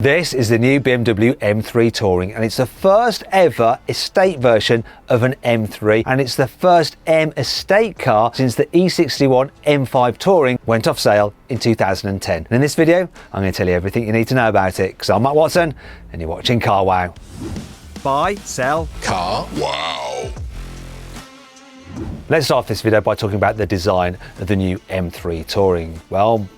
This is the new BMW M3 Touring, and it's the first ever estate version of an M3, and it's the first M estate car since the E61 M5 Touring went off sale in 2010. And in this video, I'm going to tell you everything you need to know about it, because I'm Matt Watson, and you're watching Car Wow. Buy, sell, Car Wow. Let's start this video by talking about the design of the new M3 Touring. Well,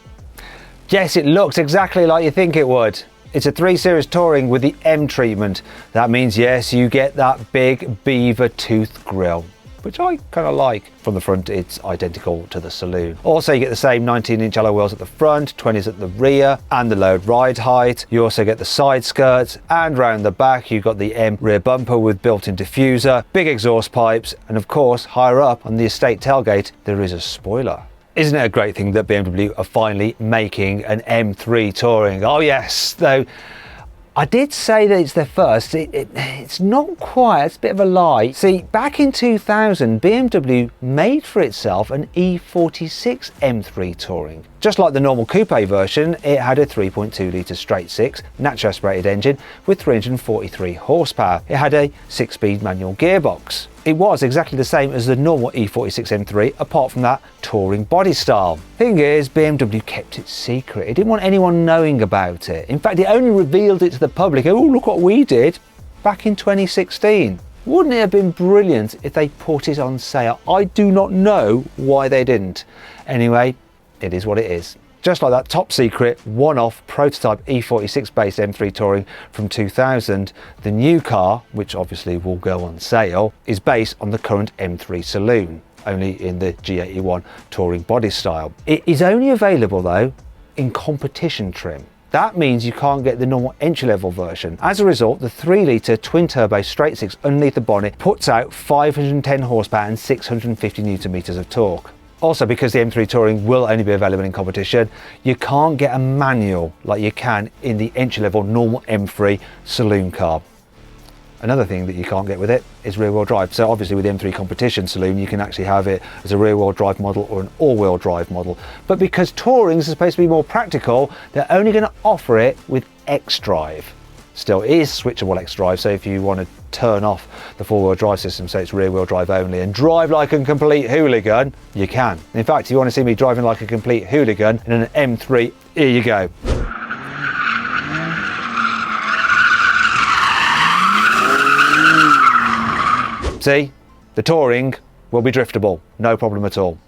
yes, it looks exactly like you think it would. It's a 3 Series Touring with the M treatment. That means, yes, you get that big beaver tooth grille, which I kind of like. From the front, it's identical to the saloon. Also, you get the same 19-inch alloy wheels at the front, 20s at the rear, and the load ride height. You also get the side skirts, and round the back, you've got the M rear bumper with built-in diffuser, big exhaust pipes, and of course, higher up on the estate tailgate, there is a spoiler. Isn't it a great thing that BMW are finally making an M3 Touring? Oh yes, though I did say that it's their first. It's not quite, it's a bit of a lie. See, back in 2000, BMW made for itself an E46 M3 Touring. Just like the normal coupe version, it had a 3.2 litre straight-six naturally aspirated engine with 343 horsepower. It had a 6-speed manual gearbox. It was exactly the same as the normal E46 M3, apart from that touring body style. Thing is, BMW kept it secret. It didn't want anyone knowing about it. In fact, it only revealed it to the public. Oh, look what we did back in 2016. Wouldn't it have been brilliant if they put it on sale? I do not know why they didn't. Anyway, it is what it is. Just like that top secret one-off prototype E46 based M3 Touring from 2000, the new car, which obviously will go on sale, is based on the current M3 saloon, only in the G81 Touring body style. It is only available though in competition trim. That means you can't get the normal entry-level version. As a result, the 3 litre twin-turbo straight-six underneath the bonnet puts out 510 horsepower and 650 newton meters of torque. Also, because the M3 Touring will only be available in competition, you can't get a manual like you can in the entry-level normal M3 saloon car. Another thing that you can't get with it is rear-wheel drive. So obviously with the M3 competition saloon, you can actually have it as a rear-wheel drive model or an all-wheel drive model. But because Tourings are supposed to be more practical, they're only going to offer it with X-Drive. Still, it is switchable X-Drive, so if you want to turn off the four-wheel drive system so it's rear-wheel drive only and drive like a complete hooligan, you can. In fact, if you want to see me driving like a complete hooligan in an M3, here you go. See, the Touring will be driftable, no problem at all.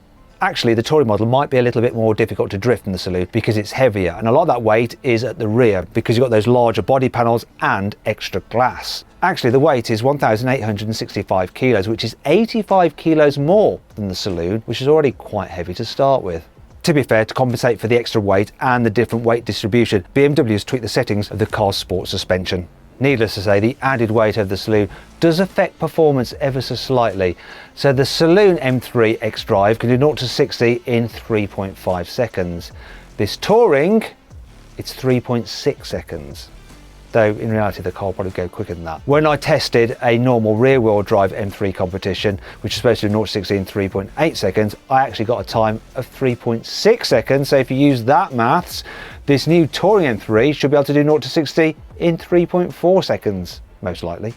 Actually, the Touring model might be a little bit more difficult to drift than the saloon because it's heavier, and a lot of that weight is at the rear because you've got those larger body panels and extra glass. Actually, the weight is 1,865 kilos, which is 85 kilos more than the saloon, which is already quite heavy to start with. To be fair, to compensate for the extra weight and the different weight distribution, BMW has tweaked the settings of the car's sport suspension. Needless to say, the added weight of the saloon does affect performance ever so slightly. So the saloon M3 X-Drive can do 0 to 60 in 3.5 seconds. This Touring, it's 3.6 seconds. Though in reality the car will probably go quicker than that. When I tested a normal rear-wheel drive M3 competition, which is supposed to do 0 to 60 in 3.8 seconds, I actually got a time of 3.6 seconds. So if you use that maths, this new Touring M3 should be able to do 0 to 60 in 3.4 seconds, most likely.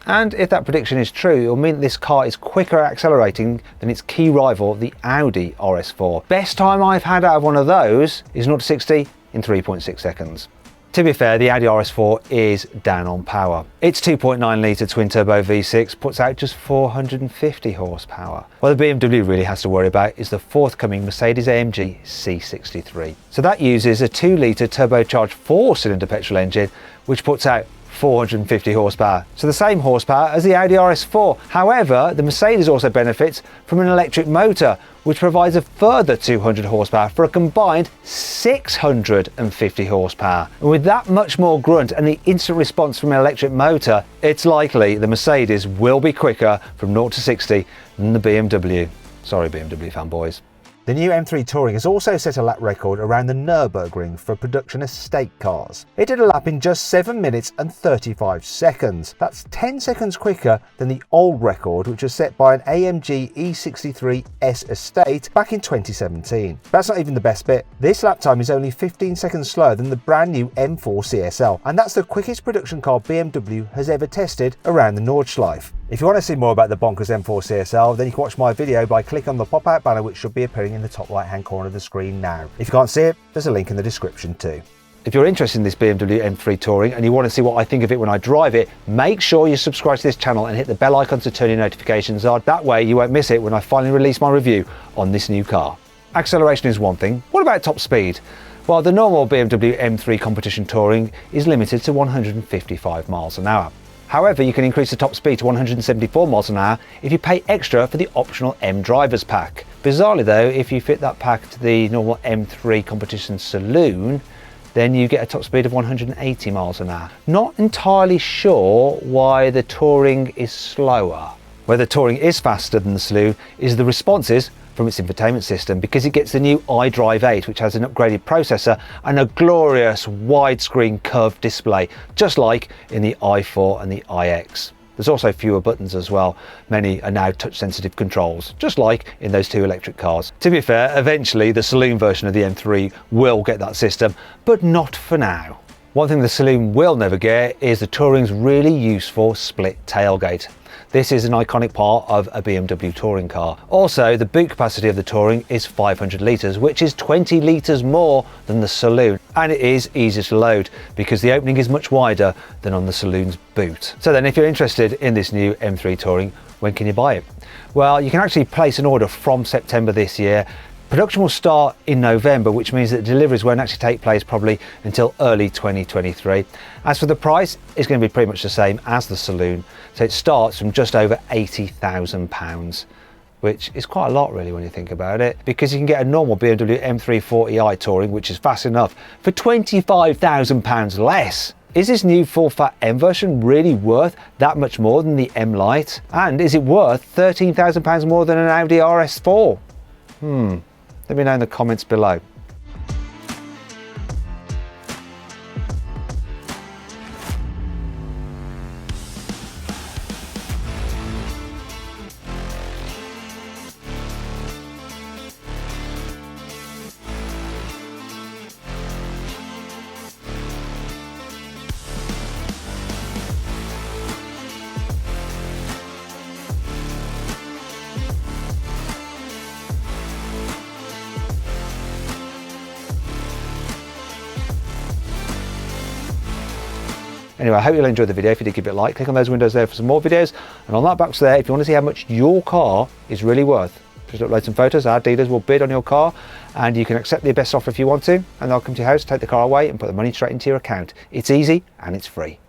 And if that prediction is true, it will mean that this car is quicker at accelerating than its key rival, the Audi RS4. Best time I've had out of one of those is 0 to 60 in 3.6 seconds. To be fair, the Audi RS4 is down on power. Its 2.9 litre twin-turbo V6 puts out just 450 horsepower. What the BMW really has to worry about is the forthcoming Mercedes-AMG C63. So that uses a 2 litre turbocharged 4-cylinder petrol engine, which puts out 450 horsepower. So the same horsepower as the Audi RS4. However, the Mercedes also benefits from an electric motor, which provides a further 200 horsepower for a combined 650 horsepower. And with that much more grunt and the instant response from an electric motor, it's likely the Mercedes will be quicker from 0 to 60 than the BMW. Sorry, BMW fanboys. The new M3 Touring has also set a lap record around the Nürburgring for production estate cars. It did a lap in just 7 minutes and 35 seconds. That's 10 seconds quicker than the old record, which was set by an AMG E63S estate back in 2017. That's not even the best bit. This lap time is only 15 seconds slower than the brand new M4 CSL, and that's the quickest production car BMW has ever tested around the Nordschleife. If you want to see more about the bonkers M4 CSL, then you can watch my video by clicking on the pop-out banner which should be appearing in the top right-hand corner of the screen now. If you can't see it, there's a link in the description too. If you're interested in this BMW M3 Touring and you want to see what I think of it when I drive it, make sure you subscribe to this channel and hit the bell icon to turn your notifications on. That way you won't miss it when I finally release my review on this new car. Acceleration is one thing. What about top speed? Well, the normal BMW M3 Competition Touring is limited to 155 miles an hour. However, you can increase the top speed to 174 miles an hour if you pay extra for the optional M Drivers Pack. Bizarrely though, if you fit that pack to the normal M3 Competition Saloon, then you get a top speed of 180 miles an hour. Not entirely sure why the Touring is slower. Where the Touring is faster than the Saloon is the responses from its infotainment system, because it gets the new iDrive 8, which has an upgraded processor and a glorious widescreen curved display, just like in the i4 and the iX. There's also fewer buttons as well. Many are now touch sensitive controls, just like in those two electric cars. To be fair, eventually the saloon version of the M3 will get that system, but not for now. One thing the saloon will never get is the Touring's really useful split tailgate. This is an iconic part of a BMW touring car. Also, the boot capacity of the Touring is 500 litres, which is 20 litres more than the Saloon. And it is easier to load because the opening is much wider than on the Saloon's boot. So then, if you're interested in this new M3 Touring, when can you buy it? Well, you can actually place an order from September this year. Production will start in November, which means that deliveries won't actually take place probably until early 2023. As for the price, it's going to be pretty much the same as the Saloon. So it starts from just over £80,000, which is quite a lot really when you think about it, because you can get a normal BMW M340i Touring, which is fast enough, for £25,000 less. Is this new full-fat M version really worth that much more than the M Lite? And is it worth £13,000 more than an Audi RS4? Let me know in the comments below. Anyway, I hope you'll enjoy the video. If you did, give it a like. Click on those windows there for some more videos. And on that box there, if you want to see how much your car is really worth, just upload some photos. Our dealers will bid on your car, and you can accept the best offer if you want to, and they'll come to your house, take the car away, and put the money straight into your account. It's easy and it's free.